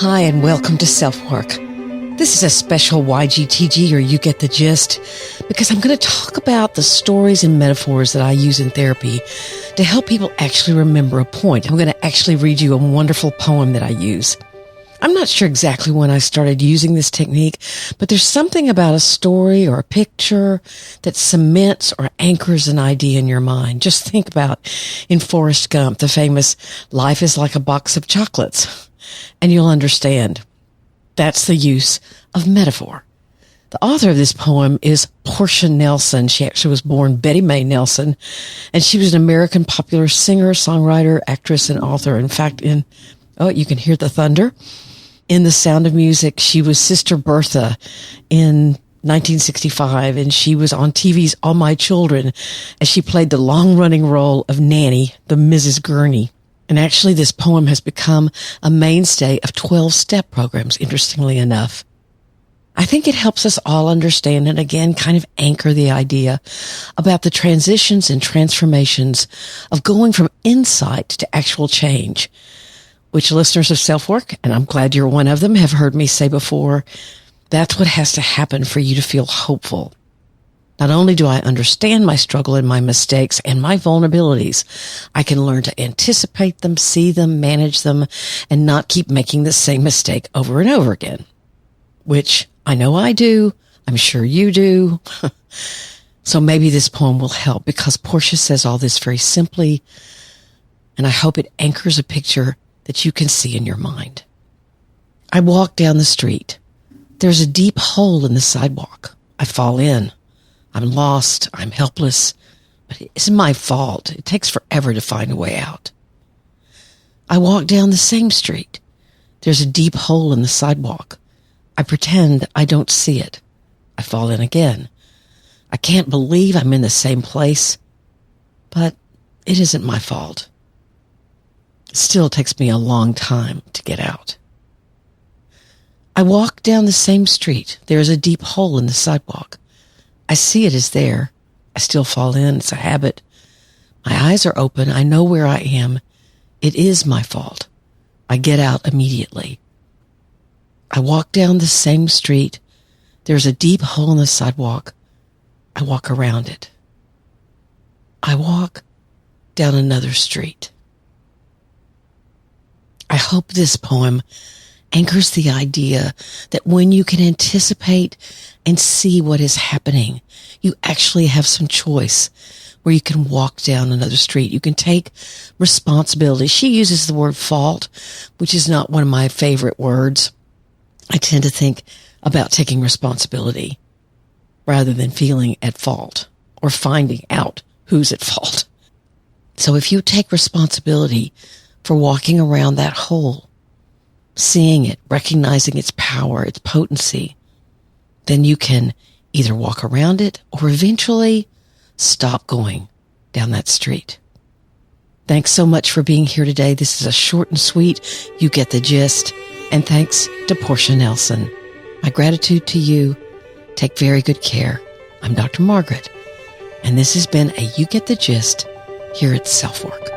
Hi, and welcome to SelfWork. This is a special YGTG, or You Get the Gist, because I'm going to talk about the stories and metaphors that I use in therapy to help people actually remember a point. I'm going to actually read you a wonderful poem that I use. I'm not sure exactly when I started using this technique, but there's something about a story or a picture that cements or anchors an idea in your mind. Just think about in Forrest Gump, the famous "Life is like a box of chocolates," and you'll understand. That's the use of metaphor. The author of this poem is Portia Nelson. She actually was born Betty Mae Nelson, and she was an American popular singer, songwriter, actress, and author. In fact, you can hear the thunder. In The Sound of Music, she was Sister Bertha in 1965, and she was on TV's All My Children, as she played the long-running role of Nanny, the Mrs. Gurney. And actually, this poem has become a mainstay of 12-step programs, interestingly enough. I think it helps us all understand and, again, kind of anchor the idea about the transitions and transformations of going from insight to actual change, which listeners of SelfWork, and I'm glad you're one of them, have heard me say before. That's what has to happen for you to feel hopeful. Not only do I understand my struggle and my mistakes and my vulnerabilities, I can learn to anticipate them, see them, manage them, and not keep making the same mistake over and over again. Which I know I do. I'm sure you do. So maybe this poem will help, because Portia says all this very simply, and I hope it anchors a picture that you can see in your mind. I walk down the street. There's a deep hole in the sidewalk. I fall in. I'm lost. I'm helpless. But it isn't my fault. It takes forever to find a way out. I walk down the same street. There's a deep hole in the sidewalk. I pretend I don't see it. I fall in again. I can't believe I'm in the same place. But it isn't my fault. It still takes me a long time to get out. I walk down the same street. There is a deep hole in the sidewalk. I see it is there. I still fall in. It's a habit. My eyes are open. I know where I am. It is my fault. I get out immediately. I walk down the same street. There's a deep hole in the sidewalk. I walk around it. I walk down another street. I hope this poem anchors the idea that when you can anticipate and see what is happening, you actually have some choice where you can walk down another street. You can take responsibility. She uses the word fault, which is not one of my favorite words. I tend to think about taking responsibility rather than feeling at fault or finding out who's at fault. So if you take responsibility for walking around that hole, seeing it, recognizing its power, its potency, then you can either walk around it or eventually stop going down that street. Thanks so much for being here today. This is a short and sweet, you get the gist. And thanks to Portia Nelson. My gratitude to you. Take very good care. I'm Dr. Margaret, and this has been a You Get the Gist here at SelfWork.